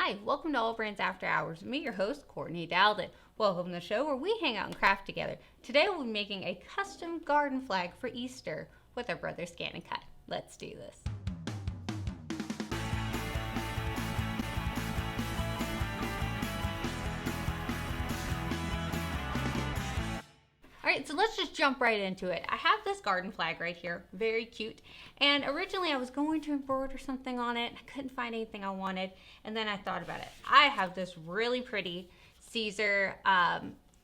Hi, welcome to AllBrands After Hours. Me, your host, Courtney Douthat. Welcome to the show where we hang out and craft together. Today we'll be making a custom garden flag for Easter with our Brother ScanNCut. Let's do this. Alright, so let's just jump right into it. I have this garden flag right here, very cute. And originally I was going to embroider something on it. I couldn't find anything I wanted. And then I thought about it. I have this really pretty Caesar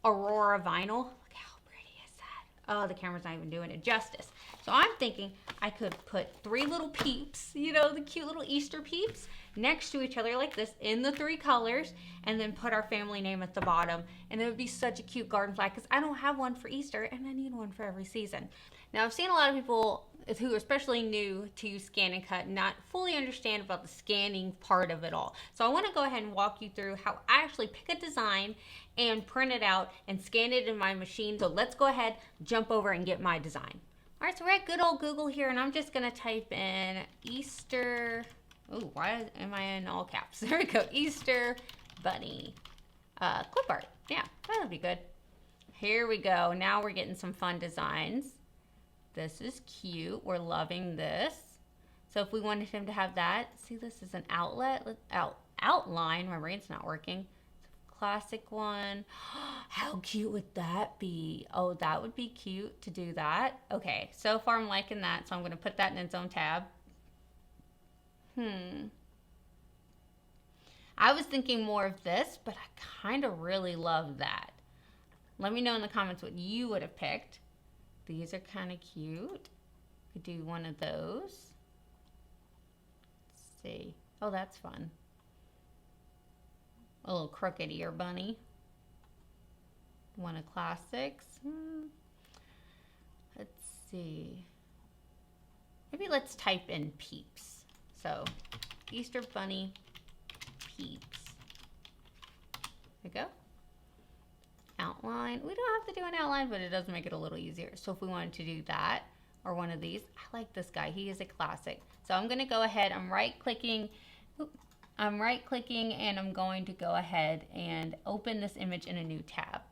Aurora vinyl. Look how pretty is that? Oh, the camera's not even doing it justice. So I'm thinking I could put three little peeps, you know, the cute little Easter peeps, next to each other like this in the three colors, and then put our family name at the bottom. And it would be such a cute garden flag because I don't have one for Easter and I need one for every season. Now I've seen a lot of people who are especially new to ScanNCut not fully understand about the scanning part of it all. So I want to go ahead and walk you through how I actually pick a design and print it out and scan it in my machine. So let's go ahead, jump over and get my design. All right, so we're at good old Google here, and I'm just gonna type in Easter. Oh, why am I in all caps? There we go, Easter bunny clip art. Yeah, that'll be good. Here we go. Now we're getting some fun designs. This is cute. We're loving this. So if we wanted him to have that, see, this is an outlet. Outline. My brain's not working. Classic one. How cute would that be? Oh, that would be cute to do that. Okay, so far I'm liking that, so I'm going to put that in its own tab. I was thinking more of this, but I kind of really love that. Let me know in the comments what you would have picked. These are kind of cute. Could do one of those. Let's see. Oh, that's fun. A little crooked ear bunny. One of classics. Let's see. Maybe let's type in peeps. So, Easter bunny peeps. There we go. Outline. We don't have to do an outline, but it does make it a little easier. So if we wanted to do that or one of these, I like this guy. He is a classic. So I'm going to go ahead. I'm right clicking and I'm going to go ahead and open this image in a new tab.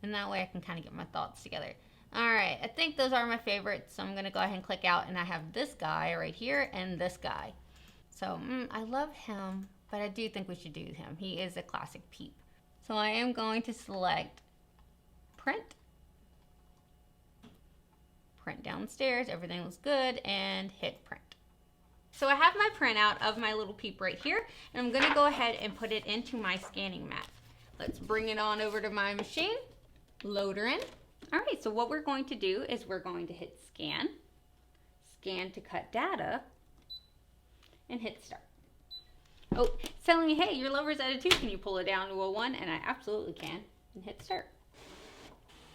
And that way I can kind of get my thoughts together. All right, I think those are my favorites. So I'm going to go ahead and click out, and I have this guy right here and this guy. So I love him, but I do think we should do him. He is a classic peep. So I am going to select print downstairs, everything looks good, and hit print. So I have my printout of my little peep right here, and I'm gonna go ahead and put it into my scanning mat. Let's bring it on over to my machine, load her in. All right, so what we're going to do is we're going to hit scan to cut data, and hit start. Oh, it's telling me, hey, your lover's at a 2. Can you pull it down to a 1? And I absolutely can. And hit start.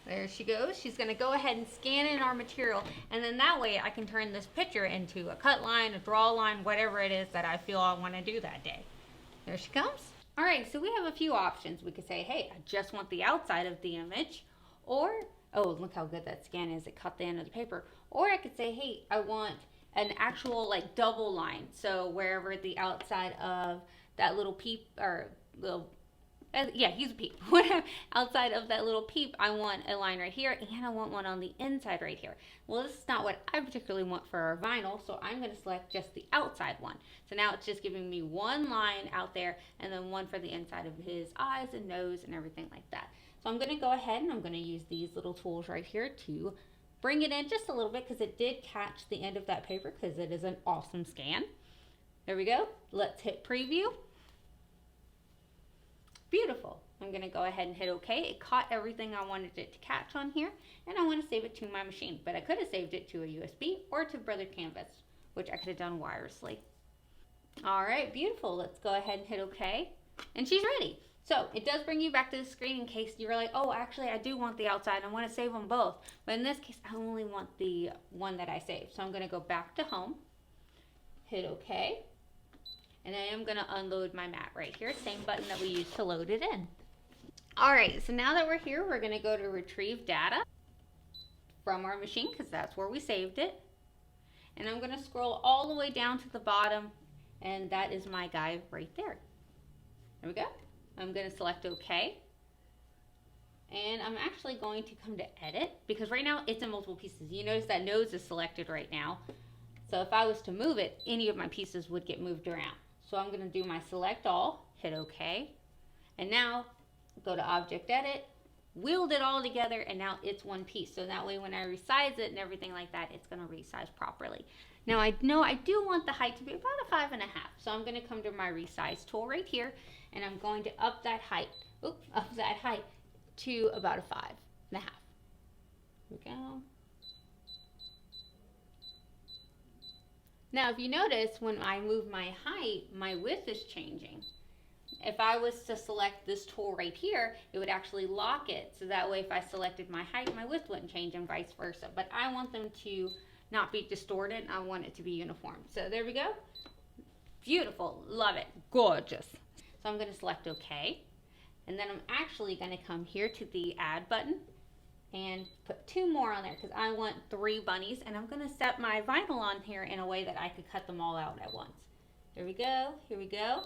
There she goes. She's going to go ahead and scan in our material. And then that way I can turn this picture into a cut line, a draw line, whatever it is that I feel I want to do that day. There she comes. All right, so we have a few options. We could say, hey, I just want the outside of the image. Or, oh, look how good that scan is. It cut the end of the paper. Or I could say, hey, I want an actual like double line, so wherever the outside of that little peep or little yeah, he's a peep. Outside of that little peep, I want a line right here, and I want one on the inside right here. Well, this is not what I particularly want for our vinyl, so I'm going to select just the outside one. So now it's just giving me one line out there, and then one for the inside of his eyes and nose and everything like that. So I'm going to go ahead and I'm going to use these little tools right here to bring it in just a little bit, because it did catch the end of that paper, because it is an awesome scan. There we go. Let's hit preview. Beautiful. I'm going to go ahead and hit OK. It caught everything I wanted it to catch on here, and I want to save it to my machine. But I could have saved it to a USB or to Brother Canvas, which I could have done wirelessly. All right, beautiful. Let's go ahead and hit OK. And she's ready. So it does bring you back to the screen in case you're like, oh, actually, I do want the outside. I want to save them both. But in this case, I only want the one that I saved. So I'm going to go back to home, hit OK. And I am going to unload my mat right here. Same button that we used to load it in. All right, so now that we're here, we're going to go to retrieve data from our machine, because that's where we saved it. And I'm going to scroll all the way down to the bottom And that is my guy right there. There we go. I'm going to select OK. And I'm actually going to come to edit because right now it's in multiple pieces. You notice that nose is selected right now. So if I was to move it, any of my pieces would get moved around. So I'm going to do my select all, hit OK. And now go to object edit, wheeled it all together, and now it's one piece. So that way when I resize it and everything like that, it's going to resize properly. Now I know I do want the height to be about a 5.5. So I'm going to come to my resize tool right here, and I'm going to up that height to about a 5.5. Here we go. Now if you notice, when I move my height, my width is changing. If I was to select this tool right here, it would actually lock it. So that way if I selected my height, my width wouldn't change and vice versa. But I want them to not be distorted. I want it to be uniform. So there we go. Beautiful. Love it. Gorgeous. So I'm going to select OK. And then I'm actually going to come here to the add button and put 2 more on there because I want 3 bunnies. And I'm going to set my vinyl on here in a way that I could cut them all out at once. There we go. Here we go.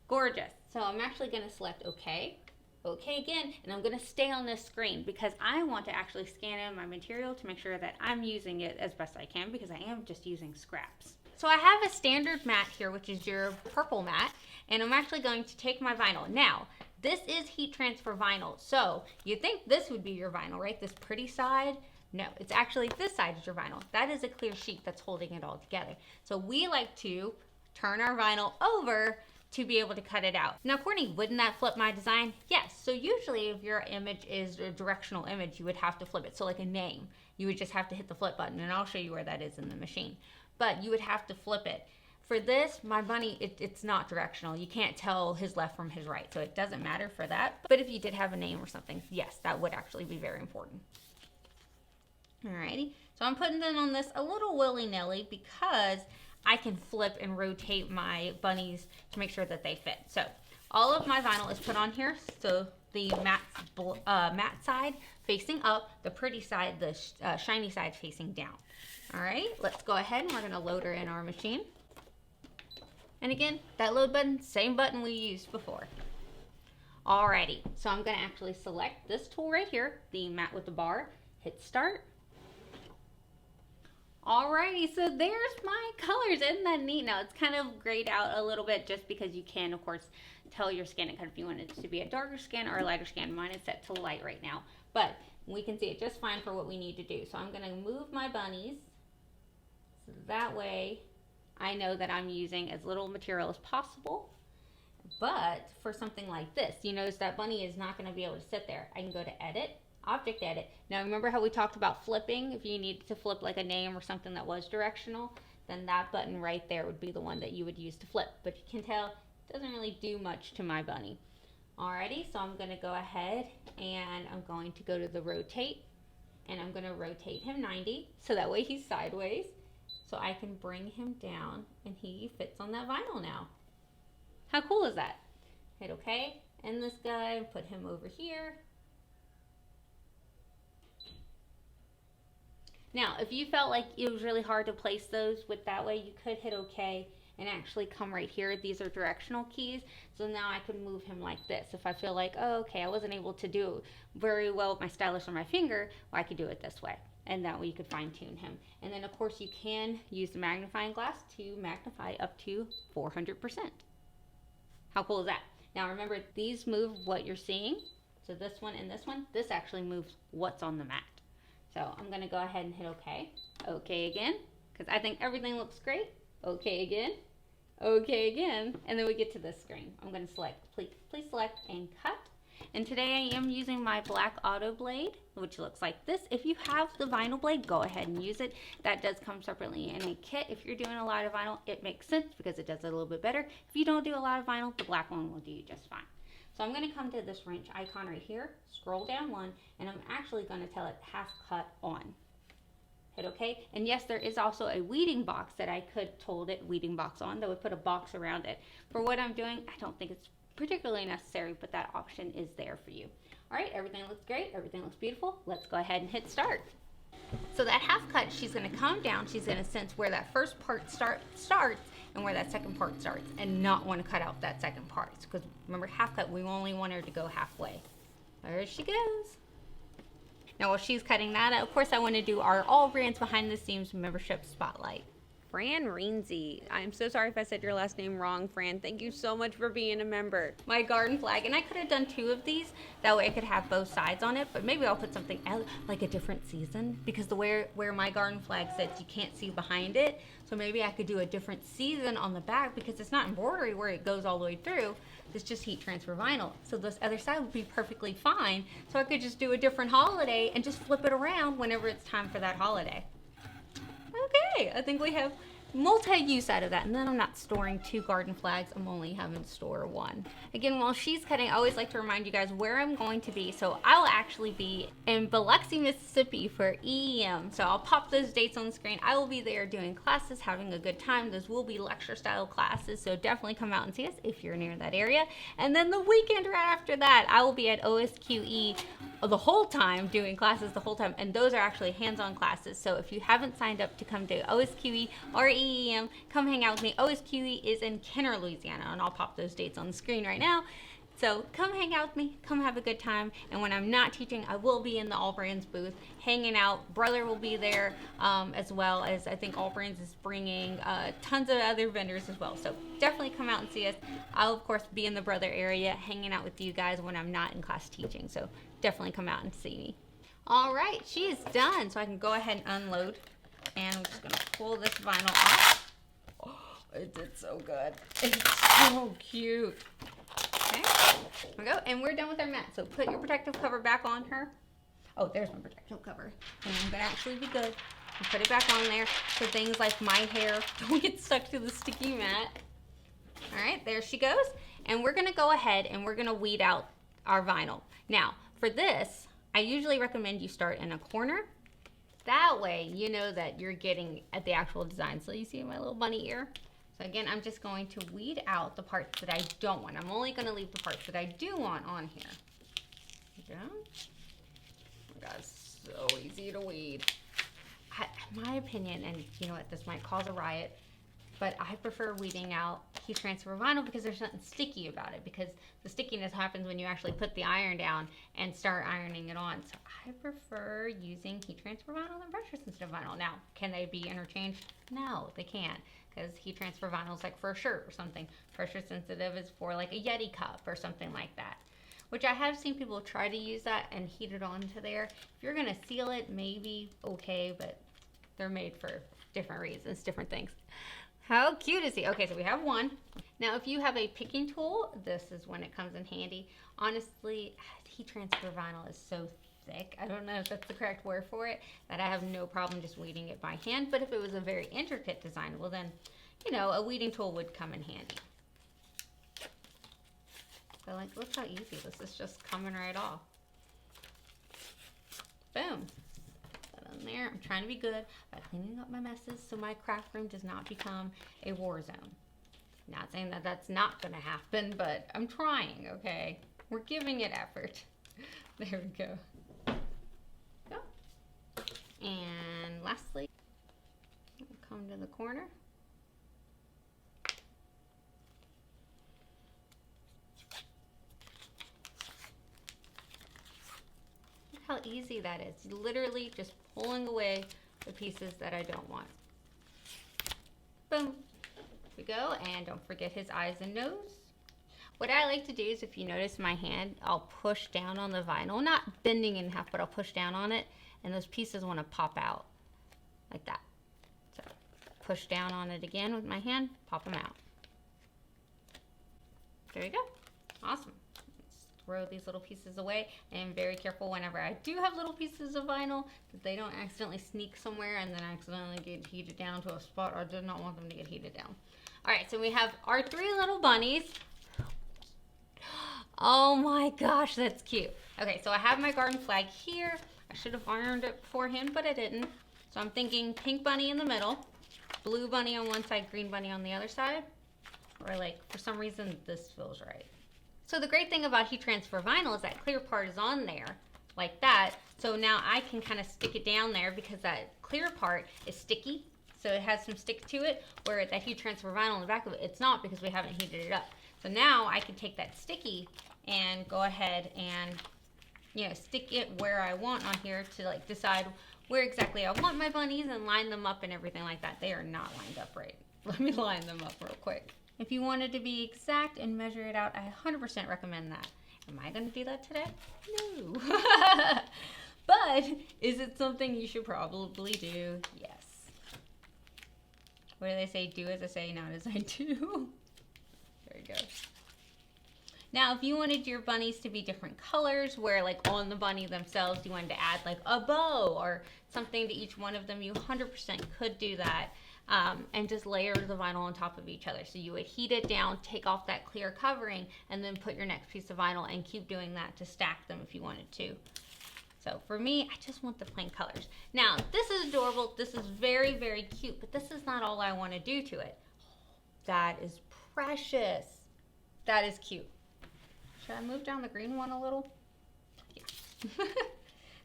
Gorgeous. So I'm actually going to select OK. OK again, and I'm going to stay on this screen because I want to actually scan in my material to make sure that I'm using it as best I can because I am just using scraps. So I have a standard mat here, which is your purple mat, and I'm actually going to take my vinyl. Now, this is heat transfer vinyl, so you think this would be your vinyl, right? This pretty side? No, it's actually this side is your vinyl. That is a clear sheet that's holding it all together. So we like to turn our vinyl over to be able to cut it out. Now, Courtney, wouldn't that flip my design? Yes. So usually if your image is a directional image, you would have to flip it. So like a name, you would just have to hit the flip button, and I'll show you where that is in the machine. But you would have to flip it. For this, my bunny, it's not directional. You can't tell his left from his right, so it doesn't matter for that. But if you did have a name or something, yes, that would actually be very important. Alrighty, so I'm putting them on this a little willy-nilly because I can flip and rotate my bunnies to make sure that they fit. So all of my vinyl is put on here. So the matte side facing up, the pretty side, the shiny side facing down. All right, let's go ahead and we're gonna load her in our machine. And again, that load button, same button we used before. Alrighty, so I'm gonna actually select this tool right here, the mat with the bar, hit start. Alrighty, so there's my colors. Isn't that neat? Now it's kind of grayed out a little bit just because you can, of course, tell your ScanNCut if you want it to be a darker scan or a lighter scan. Mine is set to light right now, but we can see it just fine for what we need to do. So I'm gonna move my bunnies so that way I know that I'm using as little material as possible. But for something like this, you notice that bunny is not gonna be able to sit there. I can go to edit, object edit. Now remember how we talked about flipping? If you needed to flip like a name or something that was directional, then that button right there would be the one that you would use to flip. But you can tell it doesn't really do much to my bunny. Alrighty, so I'm gonna go ahead and I'm going to go to the rotate, and I'm gonna rotate him 90 so that way he's sideways. So I can bring him down and he fits on that vinyl now. How cool is that? Hit OK, and this guy, put him over here. Now, if you felt like it was really hard to place those with that way, you could hit OK and actually come right here. These are directional keys. So now I can move him like this. If I feel like, oh, okay, I wasn't able to do very well with my stylus or my finger, well, I could do it this way. And that way you could fine tune him. And then of course you can use the magnifying glass to magnify up to 400%. How cool is that? Now remember, these move what you're seeing. So this one and this actually moves what's on the mat. So I'm gonna go ahead and hit OK. OK again, because I think everything looks great. OK again, OK again, and then we get to this screen. I'm gonna select, please select and cut. And today I am using my black auto blade, which looks like this. If you have the vinyl blade, go ahead and use it. That does come separately in a kit. If you're doing a lot of vinyl, it makes sense because it does it a little bit better. If you don't do a lot of vinyl, the black one will do you just fine. So I'm gonna come to this wrench icon right here, scroll down one, and I'm actually gonna tell it half cut on. Hit OK. And yes, there is also a weeding box that I could told it weeding box on that would put a box around it. For what I'm doing, I don't think it's particularly necessary, but that option is there for you. All right, everything looks great, everything looks beautiful. Let's go ahead and hit start. So that half cut, she's gonna come down, she's gonna sense where that first part starts, and where that second part starts, and not want to cut out that second part. Because remember, half cut, we only want her to go halfway. There she goes. Now while she's cutting that out, of course I want to do our AllBrands behind the scenes membership spotlight. Fran Renzi. I'm so sorry if I said your last name wrong, Fran. Thank you so much for being a member. My garden flag, and I could have done 2 of these. That way I could have both sides on it, but maybe I'll put something else, like a different season, because where my garden flag sits, you can't see behind it. So maybe I could do a different season on the back, because it's not embroidery where it goes all the way through. It's just heat transfer vinyl. So this other side would be perfectly fine. So I could just do a different holiday and just flip it around whenever it's time for that holiday. Okay, I think we have multi-use out of that, and then I'm not storing 2 garden flags. I'm only having to store 1. Again, while she's cutting, I always like to remind you guys where I'm going to be. So I will actually be in Biloxi, Mississippi for EEM. So I'll pop those dates on the screen. I will be there doing classes, having a good time. Those will be lecture style classes, so definitely come out and see us if you're near that area. And then the weekend right after that, I will be at OSQE the whole time, doing classes the whole time, and those are actually hands-on classes. So if you haven't signed up to come to OSQE or EEM, come hang out with me. OSQE is in Kenner, Louisiana, and I'll pop those dates on the screen right now. So come hang out with me, come have a good time, and when I'm not teaching, I will be in the AllBrands booth hanging out. Brother will be there, as well as I think AllBrands is bringing tons of other vendors as well. So definitely come out and see us. I'll of course be in the Brother area hanging out with you guys when I'm not in class teaching. So definitely come out and see me. All right, she is done, so I can go ahead and unload. And I'm just gonna pull this vinyl off. Oh, it did so good. It's so cute. Okay, here we go, and we're done with our mat. So put your protective cover back on her. Oh, there's my protective cover. And I'm gonna actually be good. And put it back on there so things like my hair don't get stuck to the sticky mat. All right, there she goes. And we're gonna go ahead and we're gonna weed out our vinyl. Now, for this, I usually recommend you start in a corner. That way you know that you're getting at the actual design. So you see my little bunny ear? So again, I'm just going to weed out the parts that I don't want. I'm only gonna leave the parts that I do want on here. There we go. Oh my God, it's so easy to weed. In my opinion, and you know what, this might cause a riot, but I prefer weeding out heat transfer vinyl because there's nothing sticky about it, because the stickiness happens when you actually put the iron down and start ironing it on. So I prefer using heat transfer vinyl than pressure sensitive vinyl. Now, can they be interchanged? No, they can't, because heat transfer vinyl is like for a shirt or something. Pressure sensitive is for like a Yeti cup or something like that, which I have seen people try to use that and heat it onto there. If you're gonna seal it, maybe okay, but they're made for different reasons, different things. How cute is he? Okay, so we have one. Now, if you have a picking tool, this is when it comes in handy. Honestly, heat transfer vinyl is so thick, I don't know if that's the correct word for it, that I have no problem just weeding it by hand. But if it was a very intricate design, well then, you know, a weeding tool would come in handy. So like, look how easy this is, just coming right off. Boom. In there. I'm trying to be good by cleaning up my messes so my craft room does not become a war zone. Not saying that that's not going to happen, but I'm trying, okay? We're giving it effort. There we go. Go. And lastly, come to the corner. Look how easy that is. Literally just pulling away the pieces that I don't want. Boom. There we go. And don't forget his eyes and nose. What I like to do is, if you notice my hand, I'll push down on the vinyl, not bending in half, but I'll push down on it, and those pieces want to pop out like that. So push down on it again with my hand, pop them out. There you go. Awesome. Throw these little pieces away, and very careful whenever I do have little pieces of vinyl that they don't accidentally sneak somewhere and then accidentally get heated down to a spot I did not want them to get heated down. All right, so we have our 3 little bunnies. Oh my gosh, that's cute. Okay, so I have my garden flag here. I should have ironed it beforehand, but I didn't. So I'm thinking pink bunny in the middle, blue bunny on one side, green bunny on the other side. Or like, for some reason, this feels right. So the great thing about heat transfer vinyl is that clear part is on there like that. So now I can kind of stick it down there because that clear part is sticky. So it has some stick to it, where that heat transfer vinyl on the back of it, it's not, because we haven't heated it up. So now I can take that sticky and go ahead and, you know, stick it where I want on here to like decide where exactly I want my bunnies and line them up and everything like that. They are not lined up right. Let me line them up real quick. If you wanted to be exact and measure it out, I 100% recommend that. Am I going to do that today? No. But is it something you should probably do? Yes. What do they say? Do as I say, not as I do. There you go. Now, if you wanted your bunnies to be different colors, where like on the bunny themselves, you wanted to add like a bow or something to each one of them, you 100% could do that. And just layer the vinyl on top of each other. So you would heat it down, take off that clear covering, and then put your next piece of vinyl and keep doing that to stack them if you wanted to. So for me, I just want the plain colors. Now, this is adorable. This is very, very cute, but this is not all I want to do to it. That is precious. That is cute. Should I move down the green one a little? Yeah.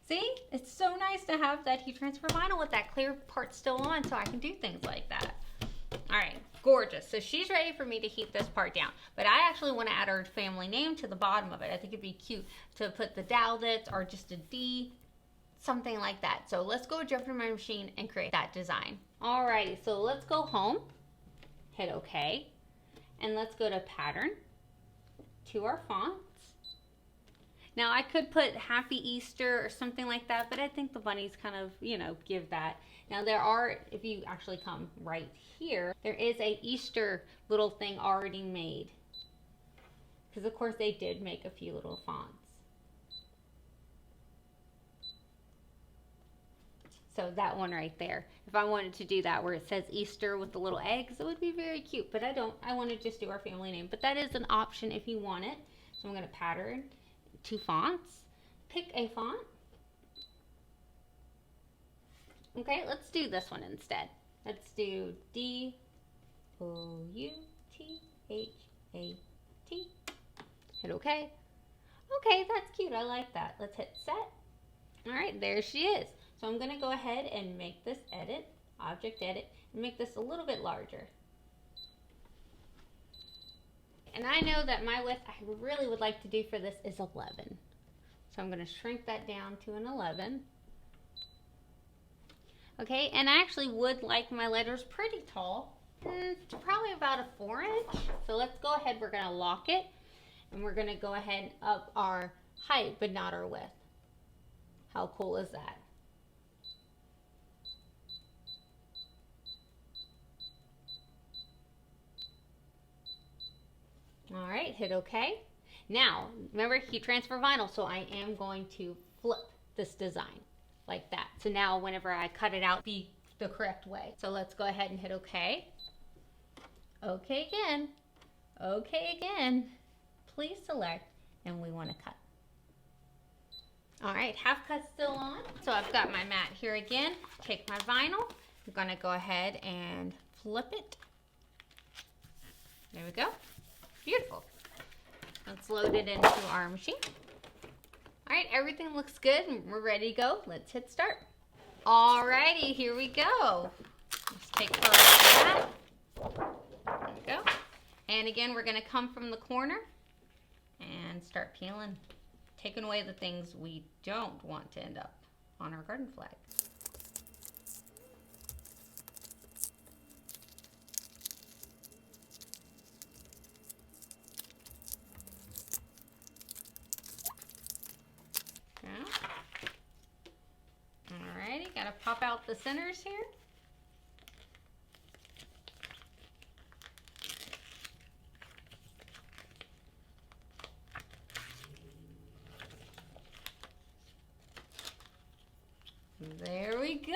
See, it's so nice to have that heat transfer vinyl with that clear part still on, so I can do things like that. All right, gorgeous. So she's ready for me to heat this part down, but I actually want to add her family name to the bottom of it. I think it'd be cute to put the Douthats or just a D, something like that. So let's go jump in my machine and create that design. Alrighty, so let's go home, hit OK, and let's go to pattern, to our fonts. Now I could put Happy Easter or something like that, but I think the bunnies kind of, you know, give that. Now there are, if you actually come right here, there is a Easter little thing already made. Because of course they did make a few little fonts. So that one right there. If I wanted to do that where it says Easter with the little eggs, it would be very cute, but I don't. I want to just do our family name, but that is an option if you want it. So I'm going to pattern, 2 fonts, pick a font. Okay, let's do this one instead. Let's do D-O-U-T-H-A-T. Hit OK. Okay, that's cute. I like that. Let's hit set. All right, there she is. So I'm going to go ahead and make this edit, object edit, and make this a little bit larger. And I know that my width I really would like to do for this is 11. So I'm going to shrink that down to an 11. Okay, and I actually would like my letters pretty tall. Probably about a 4-inch. So let's go ahead, we're going to lock it. And we're going to go ahead and up our height, but not our width. How cool is that? All right, hit OK. Now, remember, heat transfer vinyl, so I am going to flip this design like that. So now whenever I cut it out, be the correct way. So let's go ahead and hit OK. OK again. OK again. Please select, and we want to cut. All right, half cut still on. So I've got my mat here again. Take my vinyl. I'm going to go ahead and flip it. There we go. Beautiful. Let's load it into our machine. All right, everything looks good and we're ready to go. Let's hit start. All righty, here we go. Let's take first that. There we go. And again, we're going to come from the corner and start peeling, taking away the things we don't want to end up on our garden flag. Alrighty, gotta pop out the centers here. There we go.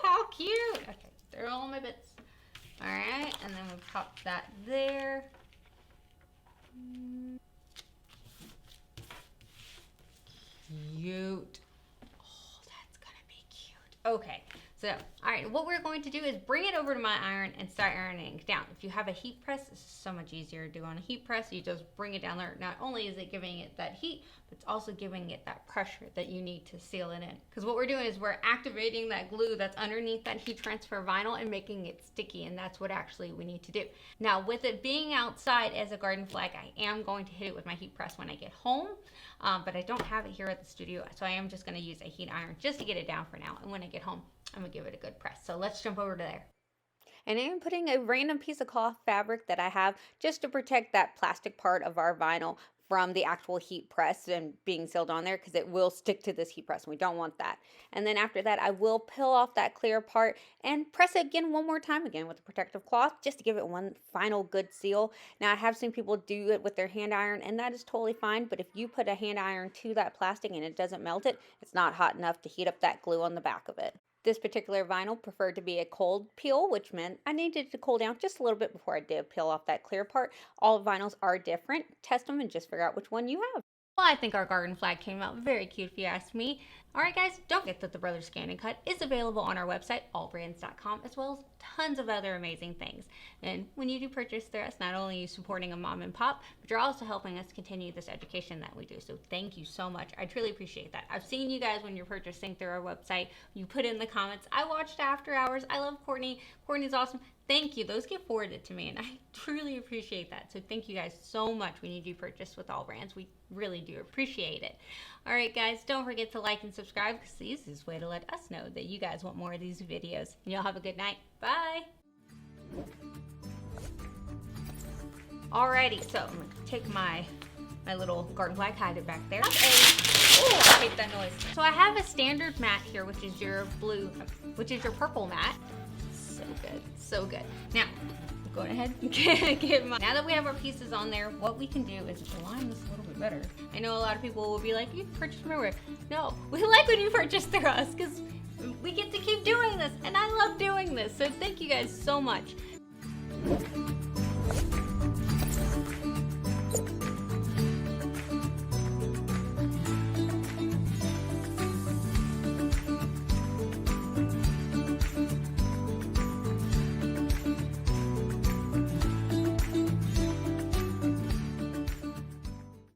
How cute. Okay, there are all my bits. All right, and then we pop that there. Cute. Oh, that's gonna be cute. Okay, so All right, what we're going to do is bring it over to my iron and start ironing down. If you have a heat press, this is so much easier to do on a heat press. You just bring it down there. Not only is it giving it that heat, but it's also giving it that pressure that you need to seal it in. Because what we're doing is we're activating that glue that's underneath that heat transfer vinyl and making it sticky, and that's what actually we need to do. Now, with it being outside as a garden flag, I am going to hit it with my heat press when I get home, but I don't have it here at the studio, so I am just going to use a heat iron just to get it down for now, and when I get home, I'm gonna give it a good press. So let's jump over to there. And I'm putting a random piece of cloth fabric that I have just to protect that plastic part of our vinyl from the actual heat press and being sealed on there, because it will stick to this heat press and we don't want that. And then after that, I will peel off that clear part and press it again one more time again with the protective cloth just to give it one final good seal. Now, I have seen people do it with their hand iron, and that is totally fine, but if you put a hand iron to that plastic and it doesn't melt it, it's not hot enough to heat up that glue on the back of it. This particular vinyl preferred to be a cold peel, which meant I needed to cool down just a little bit before I did peel off that clear part. All vinyls are different. Test them and just figure out which one you have. Well, I think our garden flag came out very cute if you ask me. Alright guys, don't forget that the Brother ScanNCut is available on our website, allbrands.com, as well as tons of other amazing things. And when you do purchase through us, not only are you supporting a mom and pop, but you're also helping us continue this education that we do. So thank you so much. I truly appreciate that. I've seen you guys when you're purchasing through our website. You put in the comments, I watched after hours. I love Courtney. Courtney's awesome. Thank you. Those get forwarded to me, and I truly appreciate that. So thank you guys so much when you do purchase with AllBrands. We really do appreciate it. All right, guys, don't forget to like and subscribe, because the easiest way to let us know that you guys want more of these videos. And y'all have a good night. Bye. Alrighty, so I'm going to take my little garden flag, hide it back there. Oh, I hate that noise. So I have a standard mat here, which is your purple mat. So good, so good. Now, go ahead and get my. Now that we have our pieces on there, what we can do is align this a little bit better. I know a lot of people will be like, you purchased from everywhere. No, we like when you purchase through us, because we get to keep doing this, and I love doing this. So thank you guys so much.